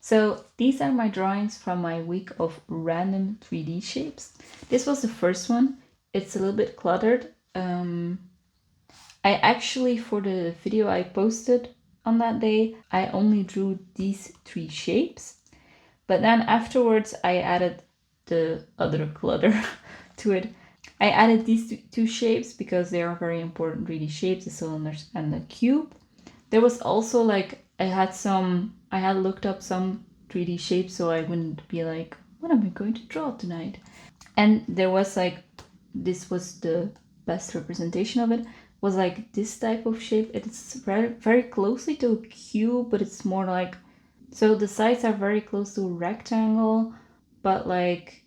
So these are my drawings from my week of random 3D shapes. This was the first one. It's a little bit cluttered. I actually, for the video I posted on that day, I only drew these 3 shapes. But then afterwards, I added the other clutter to it. I added these two shapes because they are very important 3D shapes, the cylinders and the cube. There was also like, I had looked up some 3D shapes so I wouldn't be like, what am I going to draw tonight? And there was like, this was the best representation of it, was like this type of shape. It's very, very closely to a cube, but it's more like, so the sides are very close to a rectangle, but like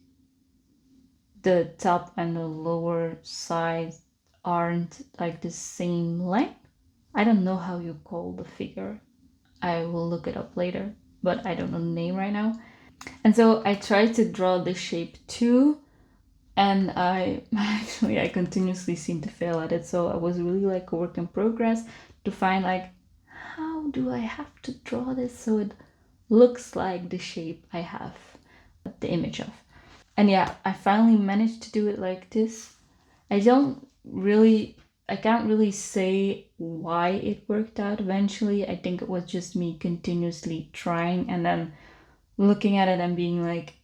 the top and the lower sides aren't like the same length. I don't know how you call the figure. I will look it up later, but I don't know the name right now. And so I tried to draw this shape too, and I continuously seem to fail at it. So I was really like a work in progress to find like, how do I have to draw this so it looks like the shape I have the image of. And yeah, I finally managed to do it like this. I can't really say why it worked out eventually. I think it was just me continuously trying and then looking at it and being like,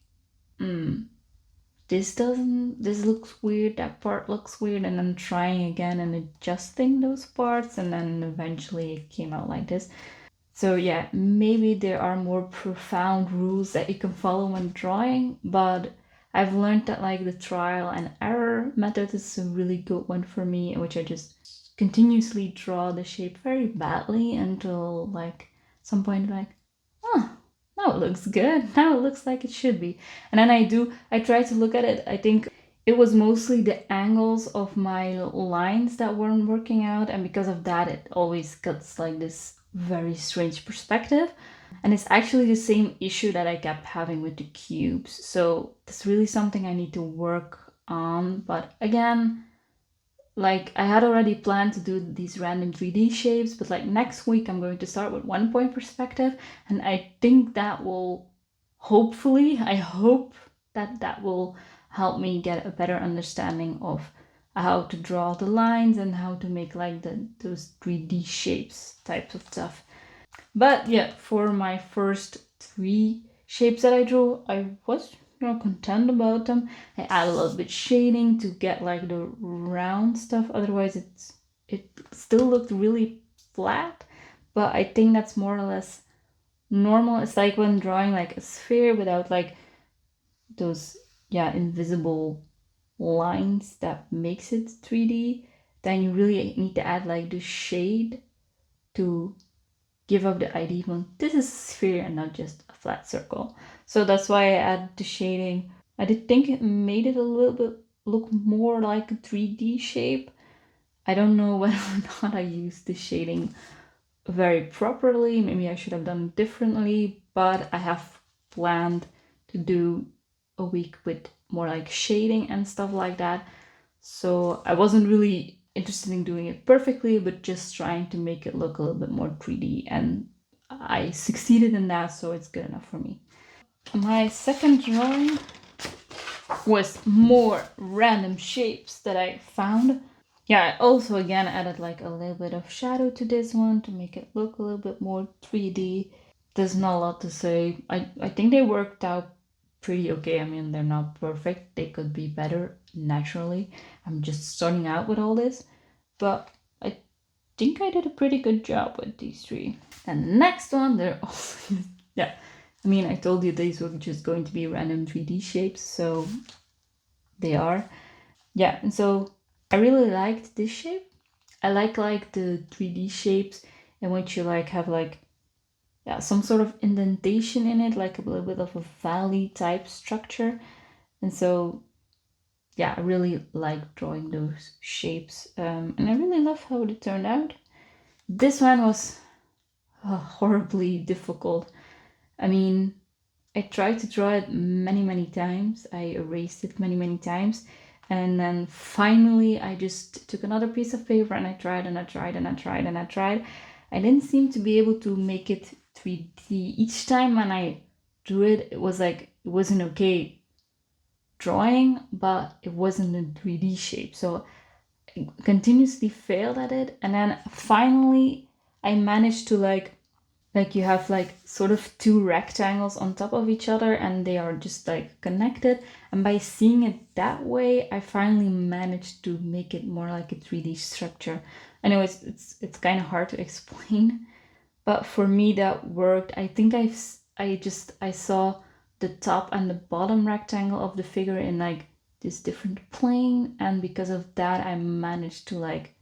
this looks weird, that part looks weird, and then trying again and adjusting those parts, and then eventually it came out like this. So yeah, maybe there are more profound rules that you can follow when drawing, but I've learned that like the trial and error method is a really good one for me, in which I just continuously draw the shape very badly until like some point like, oh, now it looks good. Now it looks like it should be. And then I try to look at it. I think it was mostly the angles of my lines that weren't working out, and because of that, it always gets like this very strange perspective. And it's actually the same issue that I kept having with the cubes. So that's really something I need to work on. But again, like I had already planned to do these random 3D shapes, but like next week I'm going to start with 1 point perspective, and I think that will I hope that that will help me get a better understanding of how to draw the lines and how to make like those 3D shapes types of stuff. But yeah, for my first 3 shapes that I drew, I was content about them. I add a little bit shading to get like the round stuff. Otherwise, it still looked really flat. But I think that's more or less normal. It's like when drawing like a sphere without like those invisible lines that makes it 3D. Then you really need to add like the shade to give up the idea of this is a sphere and not just a flat circle. So that's why I added the shading. I did think it made it a little bit look more like a 3D shape. I don't know whether or not I used the shading very properly. Maybe I should have done it differently, but I have planned to do a week with more like shading and stuff like that. So I wasn't really interested in doing it perfectly, but just trying to make it look a little bit more 3D, and I succeeded in that, so it's good enough for me. My second drawing was more random shapes that I found. Yeah, I also again added like a little bit of shadow to this one to make it look a little bit more 3D. There's not a lot to say. I think they worked out pretty okay. I mean, they're not perfect. They could be better naturally. I'm just starting out with all this, but I think I did a pretty good job with these 3. And the next one, they're also, yeah. I mean, I told you these were just going to be random 3D shapes, so they are. Yeah, and so I really liked this shape. I like the 3D shapes in which you like have like some sort of indentation in it, like a little bit of a valley type structure. And so yeah, I really like drawing those shapes, and I really love how it turned out. This one was horribly difficult. I mean, I tried to draw it many times. I erased it many times. And then finally, I just took another piece of paper and I tried and I tried and I tried and I tried. I didn't seem to be able to make it 3D each time, and I do it, it was like, it wasn't okay drawing, but it wasn't in 3D shape. So I continuously failed at it. And then finally I managed to like you have like sort of two rectangles on top of each other and they are just like connected. And by seeing it that way, I finally managed to make it more like a 3D structure. Anyways, it's kind of hard to explain, but for me that worked. I think I saw the top and the bottom rectangle of the figure in like this different plane, and because of that I managed to like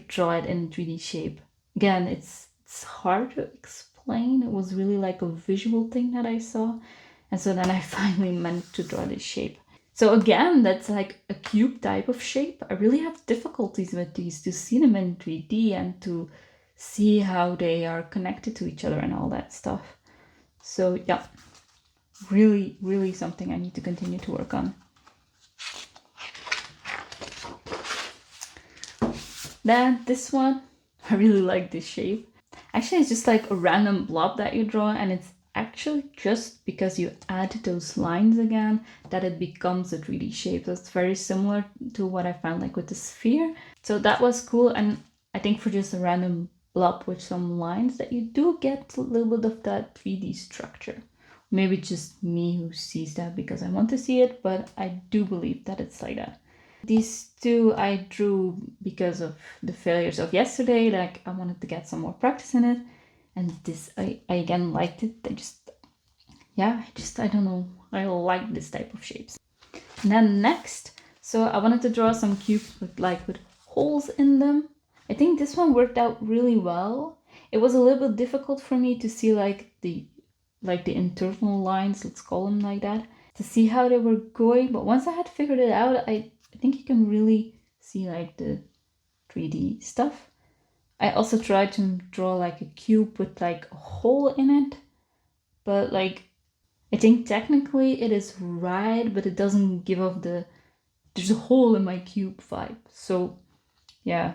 draw it in 3D shape. Again, it's hard to explain. It was really like a visual thing that I saw, and so then I finally managed to draw this shape. So again, that's like a cube type of shape. I really have difficulties with these, to see them in 3D and to see how they are connected to each other and all that stuff. So yeah, really, really something I need to continue to work on. Then this one, I really like this shape. Actually, it's just like a random blob that you draw, and it's actually just because you add those lines again that it becomes a 3D shape. So it's very similar to what I found like with the sphere. So that was cool, and I think for just a random blob with some lines that you do get a little bit of that 3D structure. Maybe just me who sees that because I want to see it, but I do believe that it's like that. These two I drew because of the failures of yesterday. Like I wanted to get some more practice in it, and this I again liked it. I don't know, I like this type of shapes. And then next, so I wanted to draw some cubes with holes in them. I think this one worked out really well. It was a little bit difficult for me to see like the internal lines, let's call them like that, to see how they were going. But once I had figured it out, I think you can really see like the 3D stuff. I also tried to draw like a cube with like a hole in it, but like I think technically it is right, but it doesn't give off there's a hole in my cube vibe. So yeah,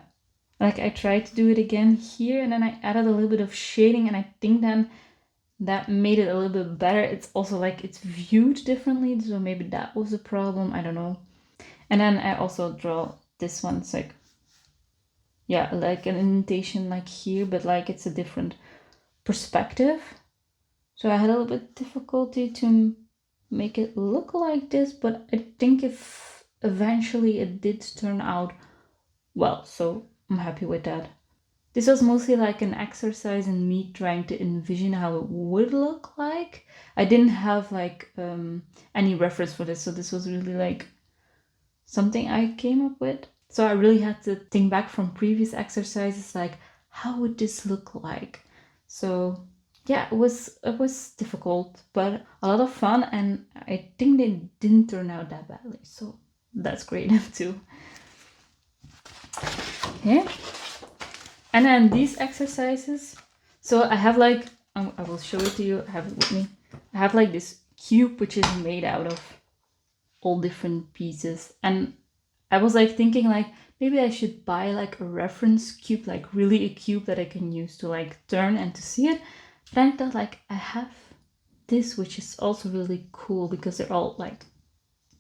like I tried to do it again here, and then I added a little bit of shading, and I think then that made it a little bit better. It's also like it's viewed differently, so maybe that was a problem, I don't know. And then I also draw this one. It's like, yeah, like an indentation like here, but like it's a different perspective. So I had a little bit difficulty to make it look like this, but I think if eventually it did turn out well, so I'm happy with that. This was mostly like an exercise in me trying to envision how it would look like. I didn't have like any reference for this, so this was really like something I came up with. So I really had to think back from previous exercises, like how would this look like? So yeah, it was difficult, but a lot of fun, and I think they didn't turn out that badly. So that's great too. Okay. And then these exercises. So I have like, I will show it to you. I have it with me. I have like this cube which is made out of all different pieces, and I was like thinking like maybe I should buy like a reference cube, like really a cube that I can use to like turn and to see it. But I thought like I have this, which is also really cool because they're all like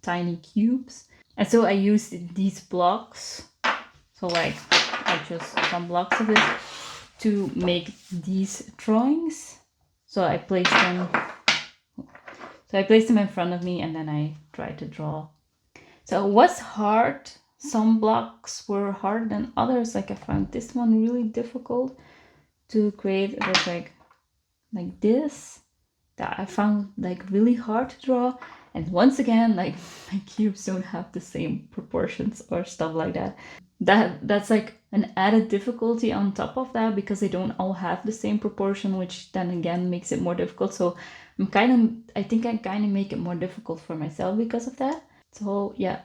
tiny cubes. And so I used these blocks. So like I chose some blocks of it to make these drawings. So I placed them in front of me, and then I tried to draw. So it was hard. Some blocks were harder than others. Like I found this one really difficult to create. It was like this that I found like really hard to draw. And once again, like my cubes don't have the same proportions or stuff like that. That's like an added difficulty on top of that, because they don't all have the same proportion, which then again makes it more difficult. So I think I kind of make it more difficult for myself because of that. So yeah,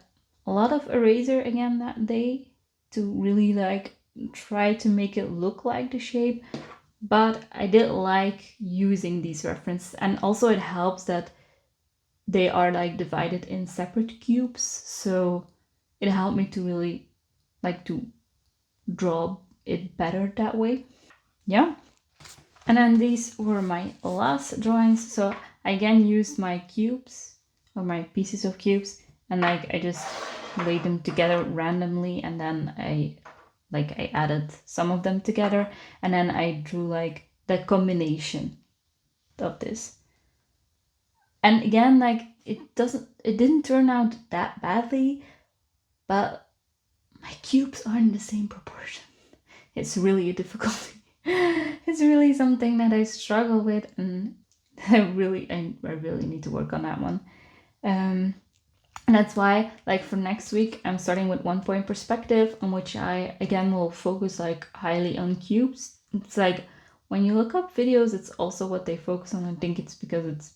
a lot of eraser again that day to really like try to make it look like the shape. But I did like using these references, and also it helps that they are like divided in separate cubes, so it helped me to really like to draw it better that way. Yeah. And then these were my last drawings. So I again used my cubes or my pieces of cubes, and like I just laid them together randomly, and then I added some of them together, and then I drew like the combination of this. And again, like it didn't turn out that badly, but my cubes aren't the same proportion. It's really a difficulty. It's really something that I struggle with, and I really need to work on that one. And that's why, like for next week, I'm starting with 1 point perspective, on which I again will focus like highly on cubes. It's like when you look up videos, it's also what they focus on. I think it's because it's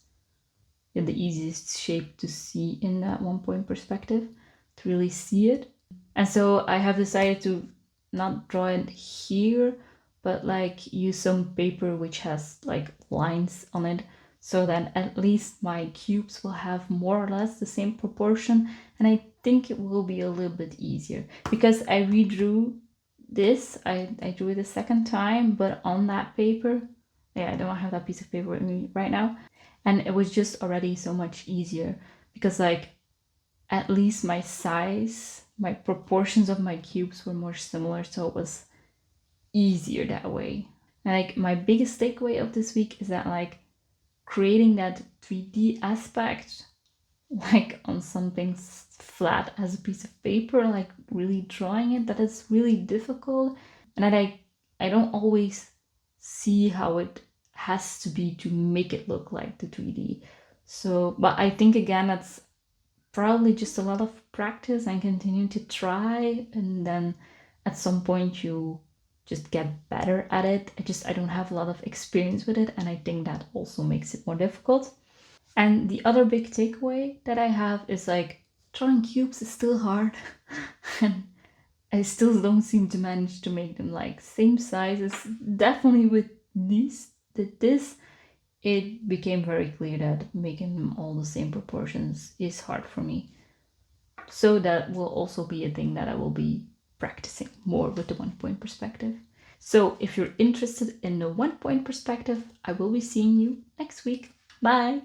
the easiest shape to see in that 1 point perspective, to really see it. And so I have decided to not draw it here, but like use some paper which has like lines on it, so that at least my cubes will have more or less the same proportion. And I think it will be a little bit easier because I redrew this. I drew it a second time, but on that paper. Yeah, I don't have that piece of paper with me right now. And it was just already so much easier because like at least my size, my proportions of my cubes were more similar, so it was easier that way. And like my biggest takeaway of this week is that like creating that 3D aspect, like on something flat as a piece of paper, like really drawing it, that is really difficult, and that I don't always see how it has to be to make it look like the 3D. So, but I think again that's probably just a lot of practice and continue to try, and then at some point you just get better at it. I don't have a lot of experience with it, and I think that also makes it more difficult. And the other big takeaway that I have is like drawing cubes is still hard and I still don't seem to manage to make them like same sizes. Definitely with this it became very clear that making them all the same proportions is hard for me. So that will also be a thing that I will be practicing more with the 1 point perspective. So if you're interested in the 1 point perspective, I will be seeing you next week. Bye!